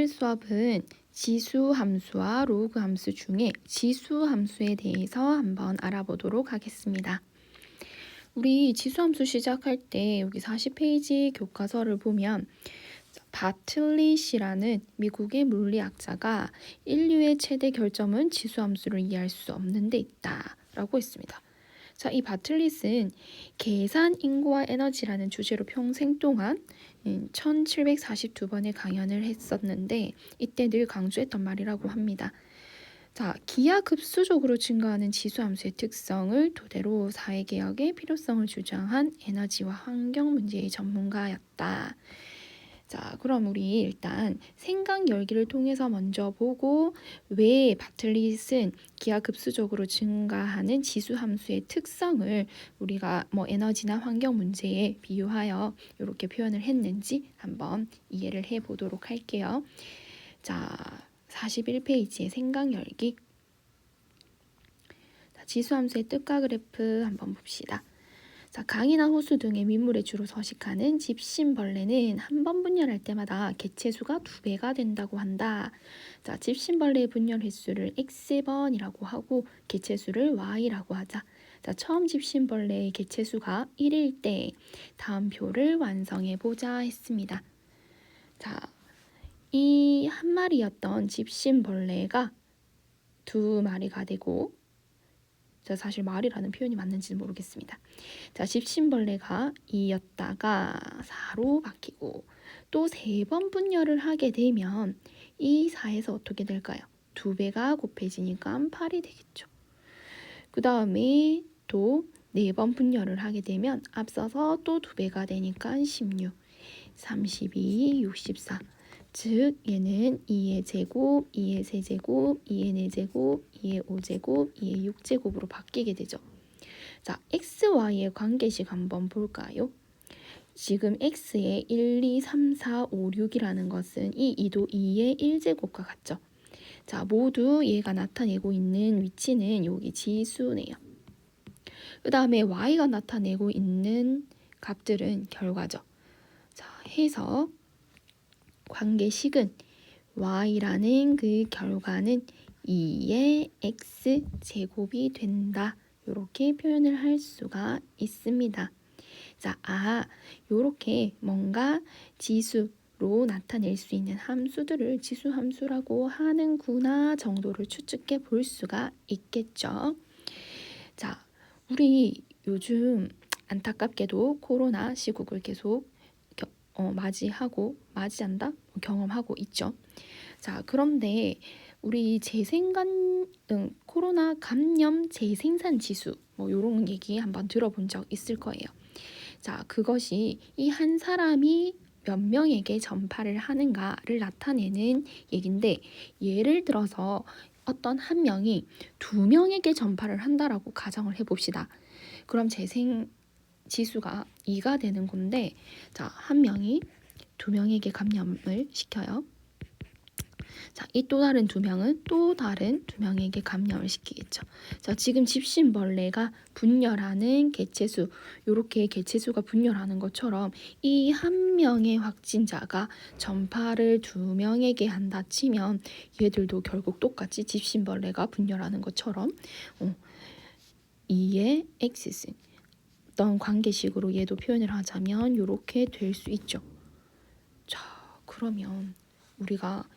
오늘 수업은 지수 함수와 로그 함수 중에 지수 함수에 대해서 한번 알아보도록 하겠습니다. 우리 지수 함수 시작할 때 여기 40페이지 교과서를 보면 바틀릿이라는 미국의 물리학자가 인류의 최대 결점은 지수 함수를 이해할 수 없는 데 있다 라고 했습니다. 자, 이 바틀릿은 계산, 인구와 에너지라는 주제로 평생 동안 1742번의 강연을 했었는데 이때 늘 강조했던 말이라고 합니다. 자, 기하급수적으로 증가하는 지수함수의 특성을 토대로 사회개혁의 필요성을 주장한 에너지와 환경 문제의 전문가였다. 자, 그럼 우리 일단 생각 열기를 통해서 먼저 보고 왜 바틀릿은 기하급수적으로 증가하는 지수함수의 특성을 우리가 에너지나 환경 문제에 비유하여 이렇게 표현을 했는지 한번 이해를 해보도록 할게요. 자, 41페이지의 생각 열기. 지수함수의 뜻과 그래프 한번 봅시다. 자, 강이나 호수 등의 민물에 주로 서식하는 집신벌레는 한 번 분열할 때마다 개체수가 2배가 된다고 한다. 자, 집신벌레의 분열 횟수를 X번이라고 하고 개체수를 Y라고 하자. 자, 처음 집신벌레의 개체수가 1일 때 다음 표를 완성해 보자 했습니다. 자, 이 한 마리였던 집신벌레가 2마리가 되고, 자, 사실 말이라는 표현이 맞는지는 모르겠습니다. 자, 집신벌레가 2였다가 4로 바뀌고 또 3번 분열을 하게 되면 이 4에서 어떻게 될까요? 2배가 곱해지니까 8이 되겠죠. 그 다음에 또 4번 분열을 하게 되면 앞서서 또 2배가 되니까 16, 32, 64. 즉 얘는 2의 제곱, 2의 세제곱, 2의 4제곱, 2의 5제곱, 2의 6제곱으로 바뀌게 되죠. 자, x, y의 관계식 한번 볼까요? 지금 x의 1, 2, 3, 4, 5, 6이라는 것은 이 2도 2의 1제곱과 같죠. 자, 모두 얘가 나타내고 있는 위치는 여기 지수네요. 그 다음에 y가 나타내고 있는 값들은 결과죠. 자, 해서 관계식은 y라는 그 결과는 2의 x제곱이 된다. 이렇게 표현을 할 수가 있습니다. 자, 이렇게 뭔가 지수로 나타낼 수 있는 함수들을 지수함수라고 하는구나 정도를 추측해 볼 수가 있겠죠. 자, 우리 요즘 안타깝게도 코로나 시국을 계속 맞이한다? 경험하고 있죠. 자, 그런데 우리 코로나 감염 재생산 지수 이런 얘기 한번 들어본 적 있을 거예요. 자, 그것이 이 한 사람이 몇 명에게 전파를 하는가를 나타내는 얘긴데, 예를 들어서 어떤 한 명이 2명에게 전파를 한다라고 가정을 해봅시다. 그럼 재생 지수가 2가 되는 건데, 자, 한 명이 2명에게 감염을 시켜요. 자, 이 또 다른 2명은 또 다른 2명에게 감염을 시키겠죠. 자, 지금 집신벌레가 분열하는 개체수, 이렇게 개체수가 분열하는 것처럼 이 한 명의 확진자가 전파를 2명에게 한다 치면 얘들도 결국 똑같이 집신벌레가 분열하는 것처럼 2의 x승 어떤 관계식으로 얘도 표현을 하자면 이렇게 될 수 있죠. 자, 그러면 우리가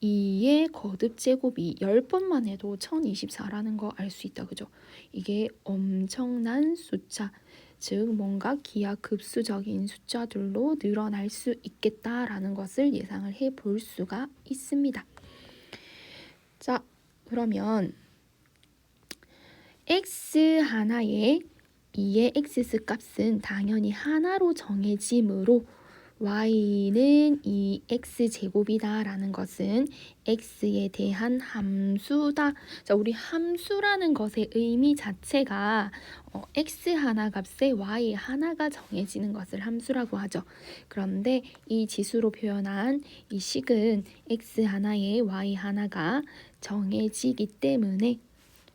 2의 거듭 제곱이 10번만 해도 1024라는 거 알 수 있다. 그죠? 이게 엄청난 숫자, 즉 뭔가 기하급수적인 숫자들로 늘어날 수 있겠다라는 것을 예상을 해 볼 수가 있습니다. 자, 그러면 x 하나에 2의 x 값은 당연히 하나로 정해지므로 y는 2x제곱이다 라는 것은 x에 대한 함수다. 자, 우리 함수라는 것의 의미 자체가 x 하나 값에 y 하나가 정해지는 것을 함수라고 하죠. 그런데 이 지수로 표현한 이 식은 x 하나에 y 하나가 정해지기 때문에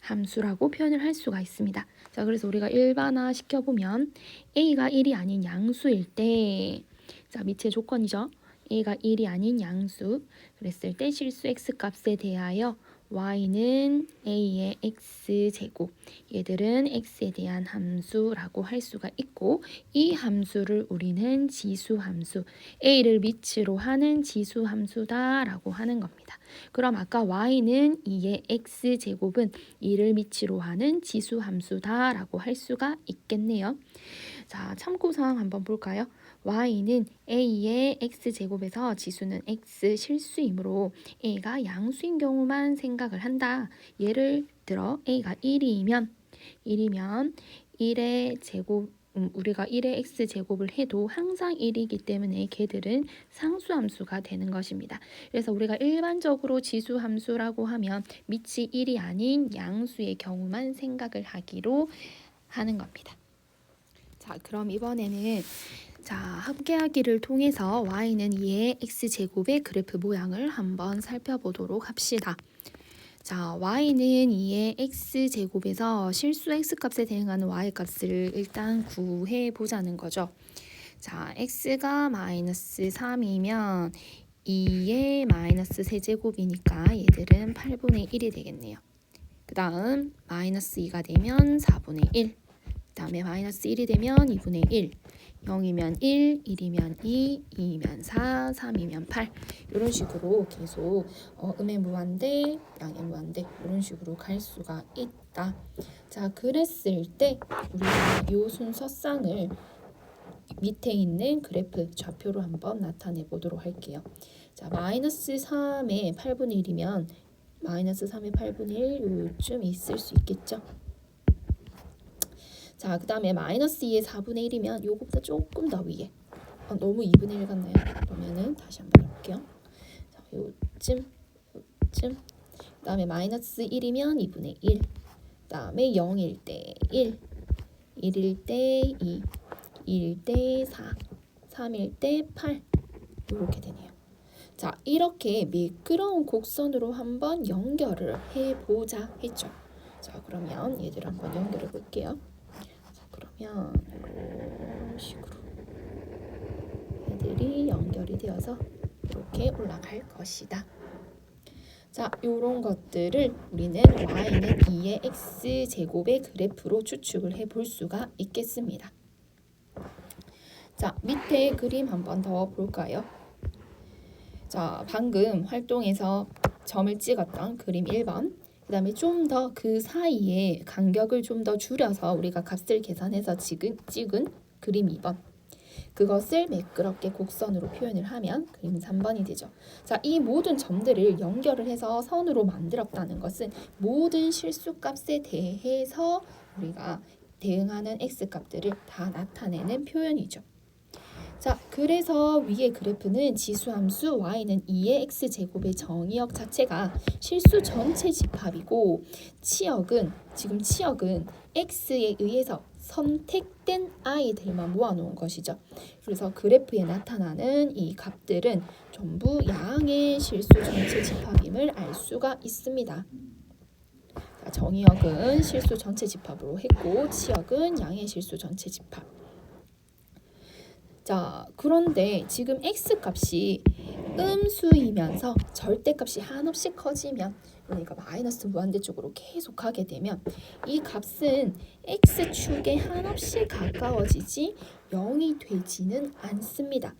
함수라고 표현을 할 수가 있습니다. 자, 그래서 우리가 일반화 시켜보면 a가 1이 아닌 양수일 때, 자, 밑에 조건이죠. a가 1이 아닌 양수. 그랬을 때 실수 x값에 대하여 y는 a의 x제곱, 얘들은 x에 대한 함수라고 할 수가 있고, 이 함수를 우리는 지수함수, a를 밑으로 하는 지수함수다라고 하는 겁니다. 그럼 아까 y는 2의 x제곱은 2를 밑으로 하는 지수함수다라고 할 수가 있겠네요. 자, 참고사항 한번 볼까요? y는 a의 x제곱에서 지수는 x 실수이므로 a가 양수인 경우만 생각을 한다. 예를 들어 a가 1이면 1의 제곱, 우리가 1의 x제곱을 해도 항상 1이기 때문에 걔들은 상수함수가 되는 것입니다. 그래서 우리가 일반적으로 지수함수라고 하면 밑이 1이 아닌 양수의 경우만 생각을 하기로 하는 겁니다. 자, 그럼 이번에는 함께하기를 통해서 y는 2의 x제곱의 그래프 모양을 한번 살펴보도록 합시다. 자, y는 2의 x제곱에서 실수 x값에 대응하는 y값을 일단 구해보자는 거죠. 자, x가 마이너스 3이면 2의 마이너스 세제곱이니까 얘들은 8분의 1이 되겠네요. 그 다음 마이너스 2가 되면 4분의 1, 그 다음에 마이너스 1이 되면 2분의 1, 0이면 1, 1이면 2, 2이면 4, 3이면 8, 이런 식으로 계속 음의 무한대, 양의 무한대 이런 식으로 갈 수가 있다. 자, 그랬을 때 우리가 이 순서쌍을 밑에 있는 그래프 좌표로 한번 나타내 보도록 할게요. 자, 마이너스 3의 8분의 1이면 마이너스 3의 8분의 1 요쯤 있을 수 있겠죠. 자, 그 다음에 마이너스 2의 4분의 1이면 요거보다 조금 더 위에. 너무 2분의 1 같나요? 그러면은 다시 한번 해볼게요. 자, 요쯤. 그 다음에 마이너스 1이면 2분의 1. 그 다음에 0일 때 1, 1일 때 2, 2일 때 4, 3일 때 8. 이렇게 되네요. 자, 이렇게 미끄러운 곡선으로 한번 연결을 해보자 했죠. 자, 그러면 얘들 한번 연결해 볼게요. 그러면 이런 식으로 얘들이 연결이 되어서 이렇게 올라갈 것이다. 자, 이런 것들을 우리는 y는 2의 x제곱의 그래프로 추측을 해볼 수가 있겠습니다. 자, 밑에 그림 한번 더 볼까요? 자, 방금 활동에서 점을 찍었던 그림 1번, 그 다음에 좀 더 그 사이에 간격을 좀 더 줄여서 우리가 값을 계산해서 찍은 그림 2번, 그것을 매끄럽게 곡선으로 표현을 하면 그림 3번이 되죠. 자, 이 모든 점들을 연결을 해서 선으로 만들었다는 것은 모든 실수값에 대해서 우리가 대응하는 x값들을 다 나타내는 표현이죠. 자, 그래서 위의 그래프는 지수함수 y는 2의 x제곱의 정의역 자체가 실수 전체 집합이고, 치역은 x에 의해서 선택된 i들만 모아놓은 것이죠. 그래서 그래프에 나타나는 이 값들은 전부 양의 실수 전체 집합임을 알 수가 있습니다. 자, 정의역은 실수 전체 집합으로 했고, 치역은 양의 실수 전체 집합. 자, 그런데 지금 x값이 음수이면서 절대값이 한없이 커지면, 그러니까 마이너스 무한대 쪽으로 계속 가게 되면 이 값은 x축에 한없이 가까워지지 0이 되지는 않습니다.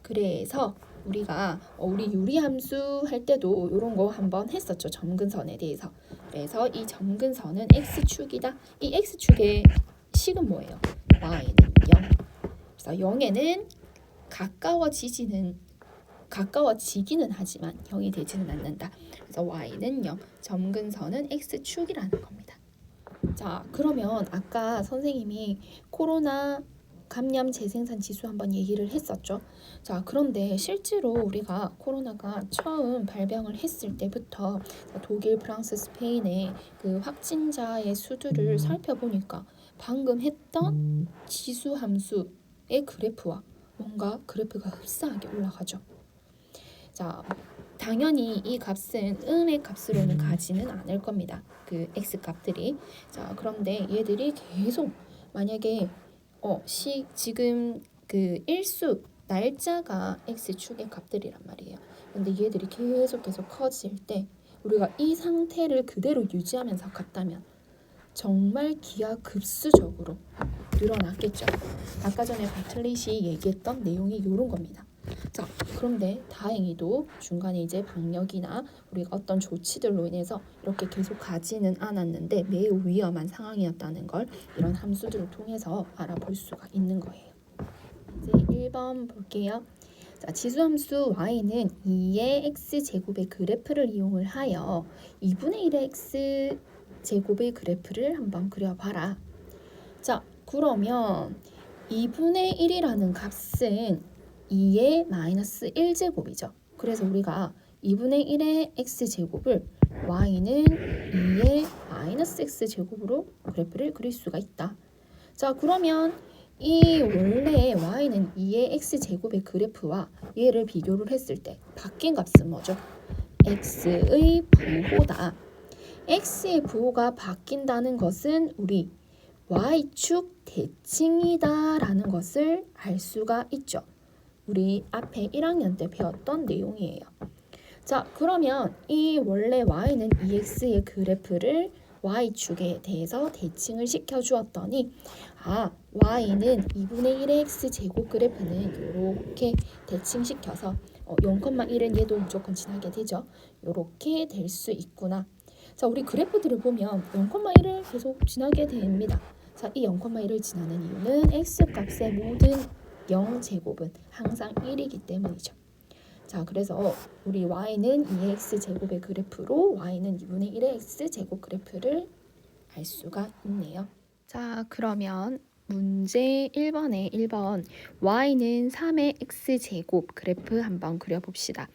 그래서 우리가 우리 유리함수 할 때도 이런 거 한번 했었죠. 점근선에 대해서. 그래서 이 점근선은 x축이다. 이 x축의 식은 뭐예요? y는 0. 그래서 0에는 가까워지기는 하지만 0이 되지는 않는다. 그래서 y는 0, 점근선은 x축이라는 겁니다. 자, 그러면 아까 선생님이 코로나 감염 재생산 지수 한번 얘기를 했었죠. 자, 그런데 실제로 우리가 코로나가 처음 발병을 했을 때부터 독일, 프랑스, 스페인의 그 확진자의 수들을 살펴보니까 방금 했던 지수 함수의 그래프와 뭔가 그래프가 흡사하게 올라가죠. 자, 당연히 이 값은 음의 값으로는 가지는 않을 겁니다. 그 x값들이. 자, 그런데 얘들이 계속 만약에 지금 그 일수 날짜가 x축의 값들이란 말이에요. 근데 얘들이 계속 커질 때 우리가 이 상태를 그대로 유지하면서 갔다면 정말 기하급수적으로 늘어났겠죠. 아까 전에 바틀릿이 얘기했던 내용이 이런 겁니다. 자, 그런데 다행히도 중간에 이제 방역이나 우리가 어떤 조치들로 인해서 이렇게 계속 가지는 않았는데 매우 위험한 상황이었다는 걸 이런 함수들을 통해서 알아볼 수가 있는 거예요. 이제 1번 볼게요. 자, 지수함수 y는 2의 x제곱의 그래프를 이용을 하여 2분의 1의 x제곱의 그래프를 한번 그려봐라. 자, 그러면 2분의 1이라는 값은 2의 마이너스 1제곱이죠. 그래서 우리가 2분의 1의 x제곱을 y는 2의 마이너스 x제곱으로 그래프를 그릴 수가 있다. 자, 그러면 이 원래 y는 2의 x제곱의 그래프와 얘를 비교를 했을 때 바뀐 값은 뭐죠? x의 부호다. x의 부호가 바뀐다는 것은 우리 y축 대칭이다 라는 것을 알 수가 있죠. 우리 앞에 1학년 때 배웠던 내용이에요. 자, 그러면 이 원래 y는 2x의 그래프를 y축에 대해서 대칭을 시켜주었더니 y는 2분의 1의 x제곱 그래프는 이렇게 대칭시켜서 0,1은 얘도 무조건 지나게 되죠. 이렇게 될 수 있구나. 자, 우리 그래프들을 보면 0,1을 계속 지나게 됩니다. 자, 이 0,1을 지나는 이유는 x값의 모든 0제곱은 항상 1이기 때문이죠. 자, 그래서 우리 y는 2의 x제곱의 그래프로 y는 2분의 1의 x제곱 그래프를 알 수가 있네요. 자, 그러면 문제 1번에 1번 y는 3의 x제곱 그래프 한번 그려봅시다.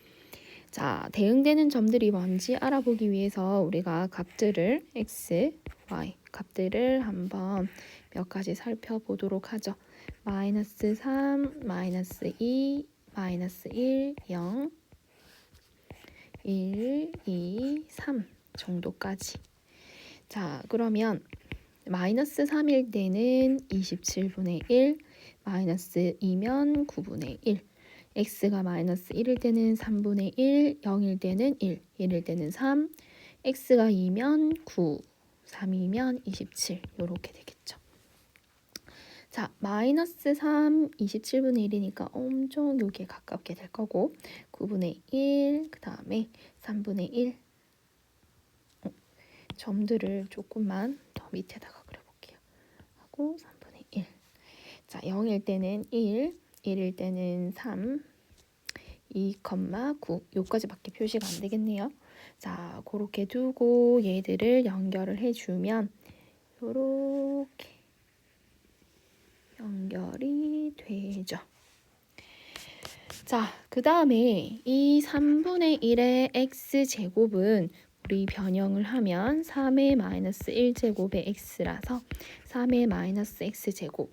자, 대응되는 점들이 뭔지 알아보기 위해서 우리가 값들을 x, y 값들을 한번 몇 가지 살펴보도록 하죠. 마이너스 3, 마이너스 2, 마이너스 1, 0, 1, 2, 3 정도까지. 자, 그러면 마이너스 3일 때는 27분의 1, 마이너스 2면 9분의 1, x가 마이너스 1일 때는 3분의 1, 0일 때는 1, 1일 때는 3, x가 2면 9, 3이면 27 이렇게 되겠죠. 자, 마이너스 3, 27분의 1이니까 엄청 여기에 가깝게 될 거고 9분의 1, 그 다음에 3분의 1 점들을 조금만 더 밑에다가 그려볼게요. 하고 3분의 1. 자, 0일 때는 1, 1일 때는 3, 2,9 요까지밖에 표시가 안 되겠네요. 자, 그렇게 두고 얘들을 연결을 해주면 요렇게 연결이 되죠. 자, 그 다음에 이 3분의 1의 x제곱은 우리 변형을 하면 3의 마이너스 1제곱의 x라서 3의 마이너스 x제곱.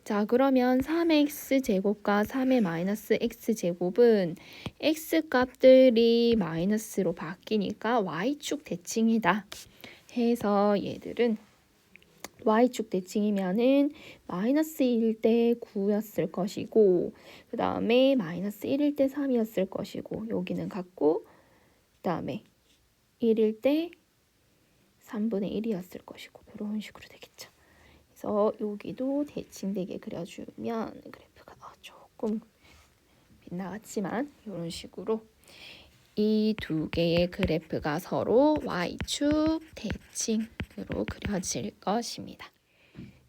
자, 그러면 3의 x제곱과 3의 마이너스 x제곱은 x값들이 마이너스로 바뀌니까 y축 대칭이다 해서 얘들은 y축 대칭이면은 마이너스 1일 때 9였을 것이고 그 다음에 마이너스 1일 때 3이었을 것이고 여기는 같고 그 다음에 1일 때 3분의 1이었을 것이고 이런 식으로 되겠죠. 그래서 여기도 대칭되게 그려주면 그래프가 조금 빗나갔지만 이런 식으로 이 두 개의 그래프가 서로 y축 대칭으로 그려질 것입니다.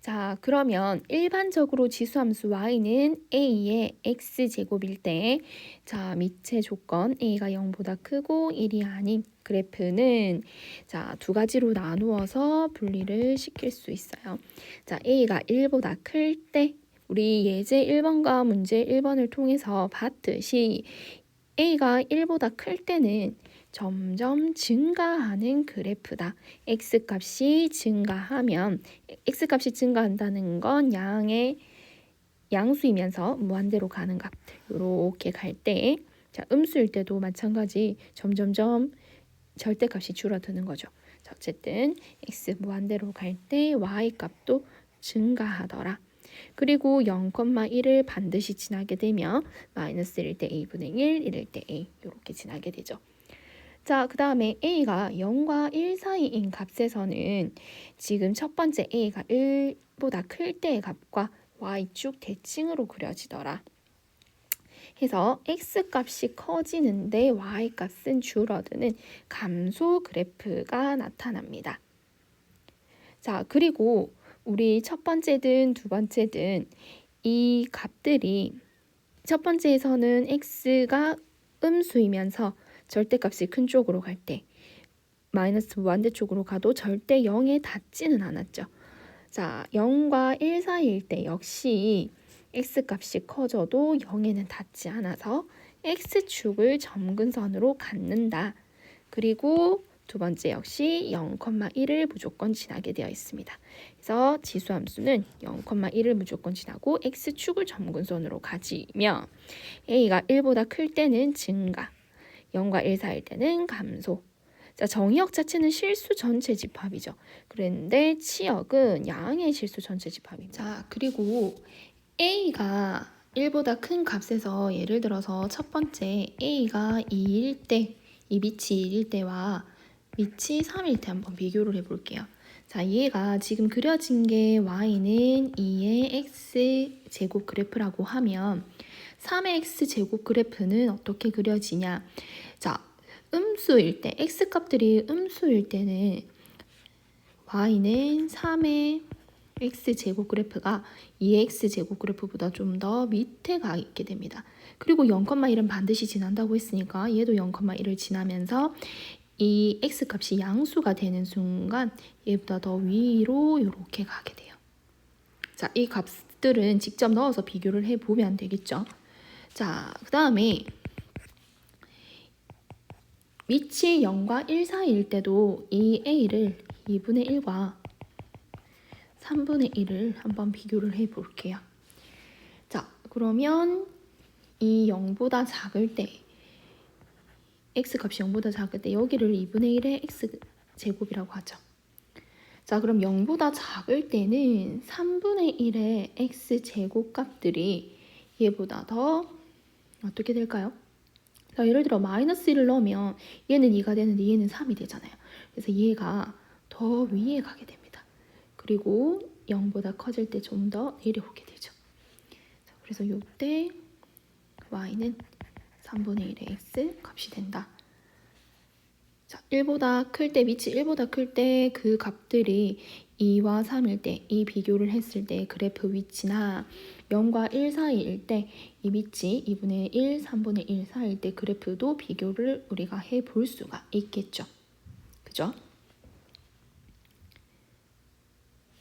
자, 그러면 일반적으로 지수함수 y는 a의 x제곱일 때 자, 밑의 조건 a가 0보다 크고 1이 아닌 그래프는 자, 두 가지로 나누어서 분리를 시킬 수 있어요. 자, a가 1보다 클 때 우리 예제 1번과 문제 1번을 통해서 봤듯이 a가 1보다 클 때는 점점 증가하는 그래프다. x값이 증가하면 x값이 증가한다는 건 양수이면서 무한대로 가는 값들 이렇게 갈 때 자, 음수일 때도 마찬가지 점점점 절대값이 줄어드는 거죠. 자, 어쨌든 x 무한대로 갈 때 y값도 증가하더라. 그리고 0,1을 반드시 지나게 되면 마이너스 1일 때 a분의 1, 1일 때 a 이렇게 지나게 되죠. 자, 그 다음에 a가 0과 1 사이인 값에서는 지금 첫 번째 a가 1보다 클 때의 값과 y축 대칭으로 그려지더라. 해서 x값이 커지는데 y값은 줄어드는 감소 그래프가 나타납니다. 자, 그리고 우리 첫 번째든 두 번째든 이 값들이 첫 번째에서는 x가 음수이면서 절대값이 큰 쪽으로 갈 때 마이너스 무한대쪽으로 가도 절대 0에 닿지는 않았죠. 자, 0과 1 사이일 때 역시 x값이 커져도 0에는 닿지 않아서 x축을 점근선으로 갖는다. 그리고 두 번째 역시 0,1을 무조건 지나게 되어 있습니다. 그래서 지수함수는 0,1을 무조건 지나고 x축을 점근선으로 가지며 a가 1보다 클 때는 증가, 0과 1 사이일 때는 감소. 자, 정의역 자체는 실수 전체 집합이죠. 그런데 치역은 양의 실수 전체 집합입니다. 자, 그리고 a가 1보다 큰 값에서 예를 들어서 첫 번째 a가 2일 때, 이 밑이 2일 때와 밑이 3일 때 한번 비교를 해볼게요. 자, 얘가 지금 그려진 게 y는 2의 x제곱 그래프라고 하면 3의 x제곱 그래프는 어떻게 그려지냐. 자, 음수일 때, x값들이 음수일 때는 y는 3의 x제곱 그래프가 2의 x제곱 그래프보다 좀 더 밑에 가 있게 됩니다. 그리고 0,1은 반드시 지난다고 했으니까 얘도 0,1을 지나면서 이 x값이 양수가 되는 순간 얘보다 더 위로 이렇게 가게 돼요. 자, 이 값들은 직접 넣어서 비교를 해보면 되겠죠. 자, 그 다음에 밑이 0과 1 사이일 때도 이 a를 2분의 1과 3분의 1을 한번 비교를 해볼게요. 자, 그러면 이 0보다 작을 때 x값이 0보다 작을 때 여기를 2분의 1의 x제곱이라고 하죠. 자, 그럼 0보다 작을 때는 3분의 1의 x제곱 값들이 얘보다 더 어떻게 될까요? 자, 예를 들어 마이너스 1을 넣으면 얘는 2가 되는데 얘는 3이 되잖아요. 그래서 얘가 더 위에 가게 됩니다. 그리고 0보다 커질 때 좀 더 내려오게 되죠. 자, 그래서 이때 y는 3분의 1의 x 값이 된다. 자, 1보다 클 때, 밑이 1보다 클 때 그 값들이 2와 3일 때, 이 비교를 했을 때 그래프 위치나 0과 1 사이일 때 이 밑이 2분의 1, 3분의 1 사이일 때 그래프도 비교를 우리가 해볼 수가 있겠죠. 그죠?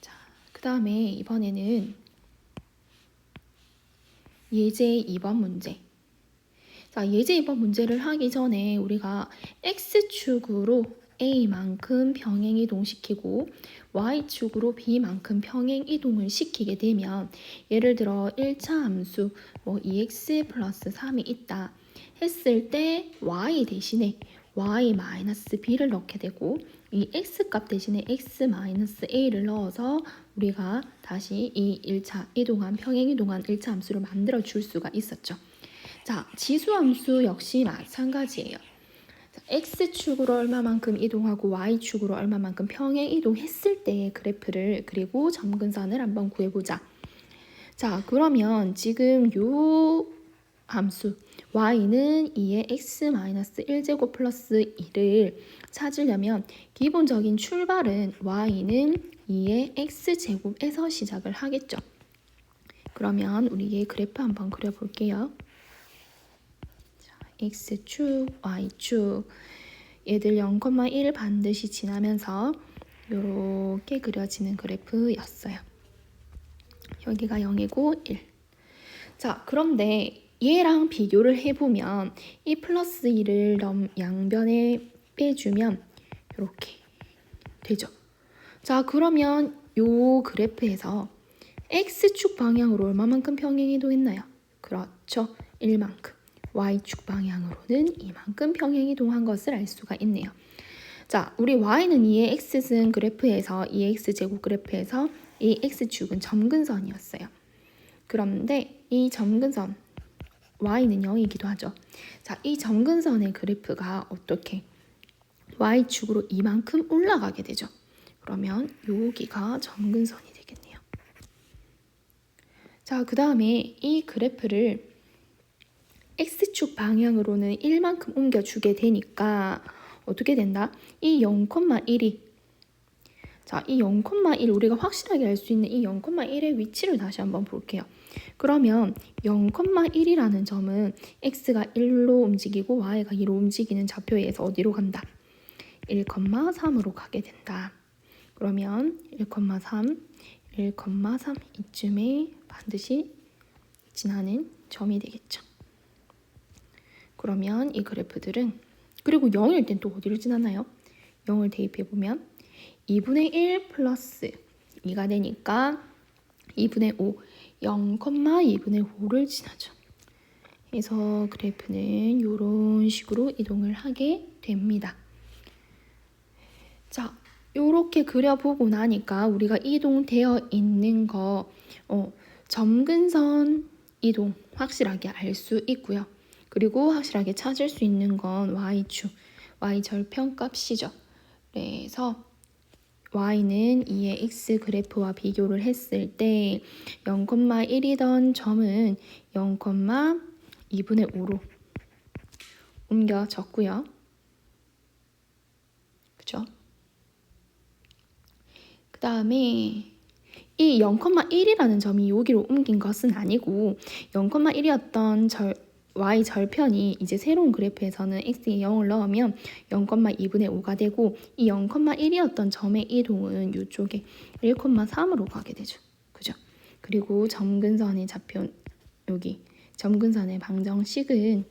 자, 그 다음에 이번에는 예제 2번 문제. 자, 예제 2번 문제를 하기 전에 우리가 x축으로 a만큼 평행 이동시키고 y축으로 b만큼 평행 이동을 시키게 되면 예를 들어 1차 함수 2x 플러스 3이 있다 했을 때 y 대신에 y-b를 넣게 되고 이 x값 대신에 x-a를 넣어서 우리가 다시 이 1차 이동한 평행 이동한 1차 함수를 만들어 줄 수가 있었죠. 자, 지수함수 역시 마찬가지예요. 자, x축으로 얼마만큼 이동하고 y축으로 얼마만큼 평행 이동했을 때의 그래프를 그리고 점근선을 한번 구해보자. 자, 그러면 지금 요 함수 y는 2의 x-1제곱 플러스 2를 찾으려면 기본적인 출발은 y는 2의 x제곱에서 시작을 하겠죠. 그러면 우리 얘 그래프 한번 그려볼게요. x축, y축 얘들 0,1을 반드시 지나면서 이렇게 그려지는 그래프였어요. 여기가 0이고 1. 자, 그런데 얘랑 비교를 해보면 이 플러스 2를 양변에 빼주면 이렇게 되죠. 자, 그러면 요 그래프에서 x축 방향으로 얼마만큼 평행 이동했나요? 그렇죠. 1만큼. y축 방향으로는 이만큼 평행 이동한 것을 알 수가 있네요. 자, 우리 y는 2의 x승 그래프에서 2의 x제곱 그래프에서 이 x축은 점근선이었어요. 그런데 이 점근선 y는 0이기도 하죠. 자, 이 점근선의 그래프가 어떻게 y축으로 이만큼 올라가게 되죠. 그러면 여기가 점근선이 되겠네요. 자, 그 다음에 이 그래프를 x축 방향으로는 1만큼 옮겨주게 되니까 어떻게 된다? 이 0,1이 자, 이 0,1 우리가 확실하게 알 수 있는 이 0,1의 위치를 다시 한번 볼게요. 그러면 0,1이라는 점은 x가 1로 움직이고 y가 2로 움직이는 좌표에서 어디로 간다? 1,3으로 가게 된다. 그러면 1,3, 1,3 이쯤에 반드시 지나는 점이 되겠죠. 그러면 이 그래프들은 그리고 0일 땐 또 어디를 지나나요? 0을 대입해보면 2분의 1 플러스 2가 되니까 2분의 5, 0,2분의 5를 지나죠. 그래서 그래프는 이런 식으로 이동을 하게 됩니다. 자, 이렇게 그려보고 나니까 우리가 이동되어 있는 거 점근선 이동 확실하게 알 수 있고요. 그리고 확실하게 찾을 수 있는 건 y축, y절편 값이죠. 그래서 y는 2의 x 그래프와 비교를 했을 때 0,1이던 점은 0,2분의 5로 옮겨졌고요. 그죠? 그 다음에 이 0,1이라는 점이 여기로 옮긴 것은 아니고 0,1이었던 y 절편이 이제 새로운 그래프에서는 x에 0을 넣으면 0,2분의 5가 되고 이 0,1이었던 점의 이동은 이쪽에 1,3으로 가게 되죠. 그죠? 그리고 점근선의 좌표 여기 점근선의 방정식은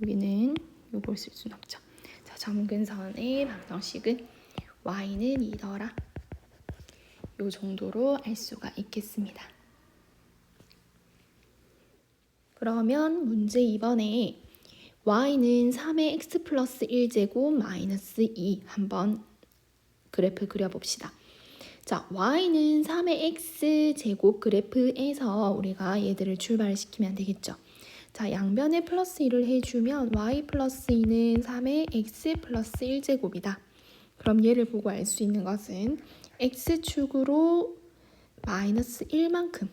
여기는 요걸 쓸 수는 없죠. 자, 점근선의 방정식은 y는 2더라. 요 정도로 알 수가 있겠습니다. 그러면 문제 2번에 y는 3의 x 플러스 1제곱 마이너스 2 한번 그래프 그려봅시다. 자, y는 3의 x제곱 그래프에서 우리가 얘들을 출발시키면 되겠죠. 자, 양변에 플러스 1을 해주면 y 플러스 2는 3의 x 플러스 1제곱이다. 그럼 얘를 보고 알 수 있는 것은 x축으로 마이너스 1만큼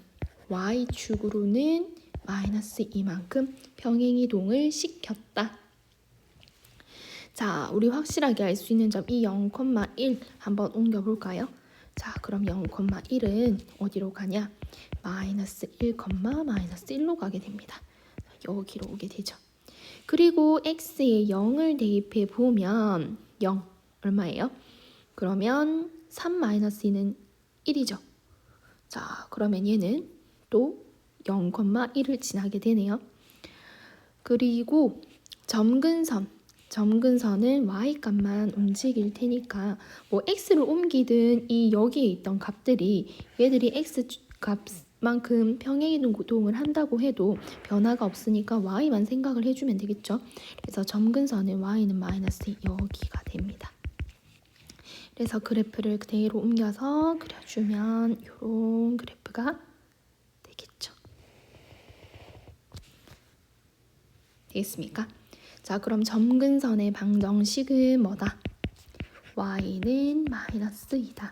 y축으로는 마이너스 2만큼 평행이동을 시켰다. 자, 우리 확실하게 알 수 있는 점 이 0,1 한번 옮겨볼까요? 자, 그럼 0,1은 어디로 가냐? 마이너스 1, 마이너스 1로 가게 됩니다. 여기로 오게 되죠. 그리고 x에 0을 대입해 보면 0 얼마예요? 그러면 3 마이너스 2는 1이죠. 자, 그러면 얘는 또 0,1을 지나게 되네요. 그리고 점근선은 y값만 움직일 테니까 뭐 x를 옮기든 이 여기에 있던 값들이 얘들이 x 값만큼 평행이동을 한다고 해도 변화가 없으니까 y만 생각을 해주면 되겠죠. 그래서 점근선의 y는 마이너스 여기가 됩니다. 그래서 그래프를 그대로 옮겨서 그려주면 이런 그래프가 되겠죠. 되겠습니까? 자, 그럼 점근선의 방정식은 뭐다? y는 마이너스 2다.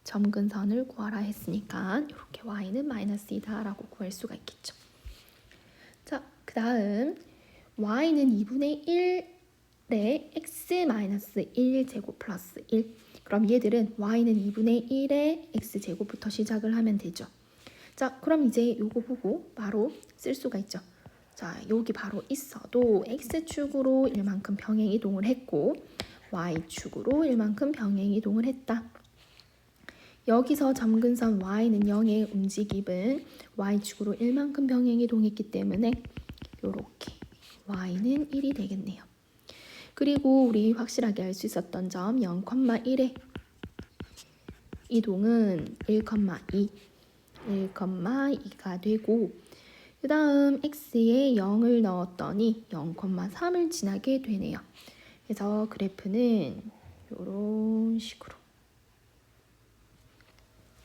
점근선을 구하라 했으니까 이렇게 y는 마이너스 2다 라고 구할 수가 있겠죠. 자, 그 다음 y는 2분의 1에 x 마이너스 1 제곱 플러스 1. 그럼 얘들은 y는 2분의 1에 x 제곱부터 시작을 하면 되죠. 자, 그럼 이제 요거 보고 바로 쓸 수가 있죠. 자, 여기 바로 있어도 x축으로 1만큼 평행이동을 했고 y축으로 1만큼 평행이동을 했다. 여기서 점근선 y는 0의 움직임은 y축으로 1만큼 평행이동했기 때문에 이렇게 y는 1이 되겠네요. 그리고 우리 확실하게 알 수 있었던 점 0,1의 이동은 1,2가 되고 그 다음 x에 0을 넣었더니 0,3을 지나게 되네요. 그래서 그래프는 이런 식으로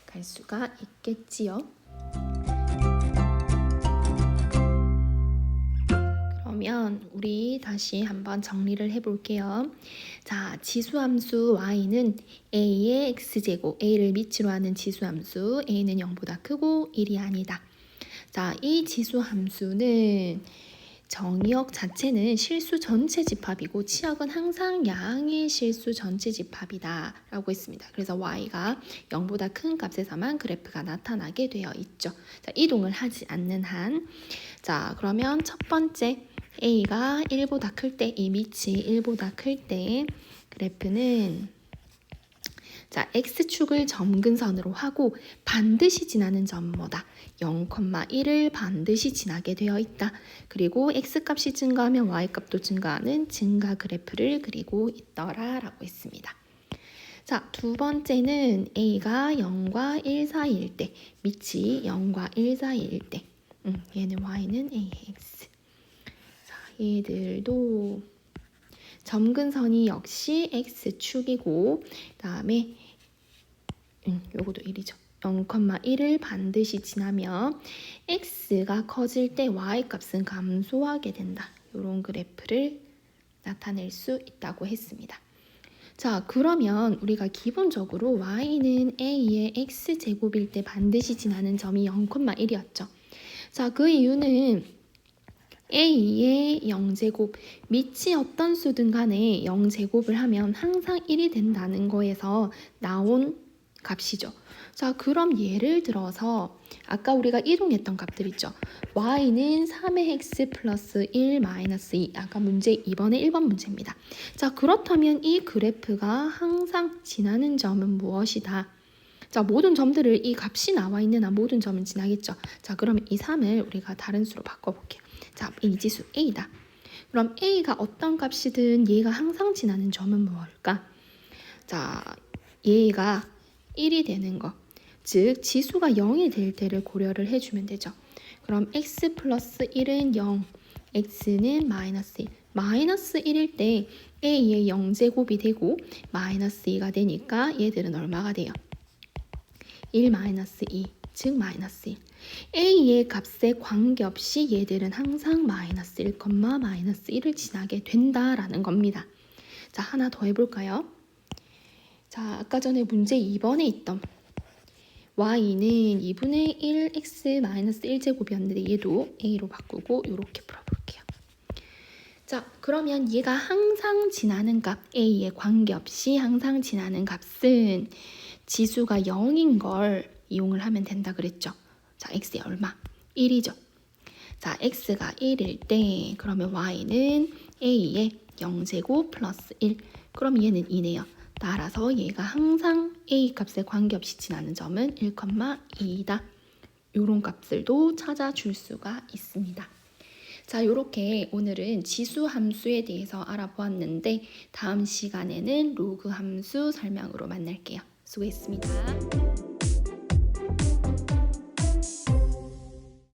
갈 수가 있겠지요. 그러면 우리 다시 한번 정리를 해볼게요. 자, 지수함수 y는 a의 x제곱, a를 미치로 하는 지수함수, a는 0보다 크고 1이 아니다. 자, 이 지수함수는 정의역 자체는 실수 전체 집합이고 치역은 항상 양의 실수 전체 집합이다 라고 했습니다. 그래서 y가 0보다 큰 값에서만 그래프가 나타나게 되어 있죠. 자, 이동을 하지 않는 한. 자, 그러면 첫 번째 a가 1보다 클 때, 이 밑이 1보다 클 때 그래프는 자, x축을 점근선으로 하고 반드시 지나는 점 뭐다? 0,1을 반드시 지나게 되어 있다. 그리고 x값이 증가하면 y값도 증가하는 증가 그래프를 그리고 있더라 라고 했습니다. 자, 두 번째는 a가 0과 1 사이일 때, 밑이 0과 1 사이일 때 얘는 y는 ax. 자, 얘들도 점근선이 역시 x축이고 다음에 요것도 1이죠. 0,1을 반드시 지나며 x가 커질 때 y값은 감소하게 된다. 이런 그래프를 나타낼 수 있다고 했습니다. 자, 그러면 우리가 기본적으로 y는 a의 x제곱일 때 반드시 지나는 점이 0,1이었죠. 자, 그 이유는 a의 0제곱, 밑이 어떤 수든 간에 0제곱을 하면 항상 1이 된다는 거에서 나온 값이죠. 자, 그럼 예를 들어서 아까 우리가 이동했던 값들 있죠. y는 3의 x 플러스 1 마이너스 2. 아까 문제 2번의 1번 문제입니다. 자, 그렇다면 이 그래프가 항상 지나는 점은 무엇이다? 자, 모든 점들을 이 값이 나와 있는 한 모든 점은 지나겠죠. 자, 그러면 이 3을 우리가 다른 수로 바꿔볼게요. 자, 이 지수 a다. 그럼 a가 어떤 값이든 얘가 항상 지나는 점은 무엇일까? 자, 얘가 1이 되는 거, 즉 지수가 0이 될 때를 고려를 해주면 되죠. 그럼 x 플러스 1은 0, x는 마이너스 1. 마이너스 1일 때 a의 0제곱이 되고 마이너스 2가 되니까 얘들은 얼마가 돼요? 1 마이너스 2, 즉 마이너스 1. a의 값에 관계없이 얘들은 항상 마이너스 1, 마이너스 1을 지나게 된다라는 겁니다. 자, 하나 더 해볼까요? 자, 아까 전에 문제 2번에 있던 y는 2분의 1 x 마이너스 1제곱이었는데 얘도 a로 바꾸고 이렇게 풀어볼게요. 자, 그러면 얘가 항상 지나는 값, a에 관계없이 항상 지나는 값은 지수가 0인 걸 이용을 하면 된다 그랬죠. 자, x의 얼마? 1이죠. 자, x가 1일 때 그러면 y는 a의 0제곱 플러스 1. 그럼 얘는 2네요. 따라서 얘가 항상 a 값에 관계없이 지나는 점은 1,2이다. 이런 값들도 찾아줄 수가 있습니다. 자, 이렇게 오늘은 지수 함수에 대해서 알아보았는데 다음 시간에는 로그 함수 설명으로 만날게요. 수고했습니다.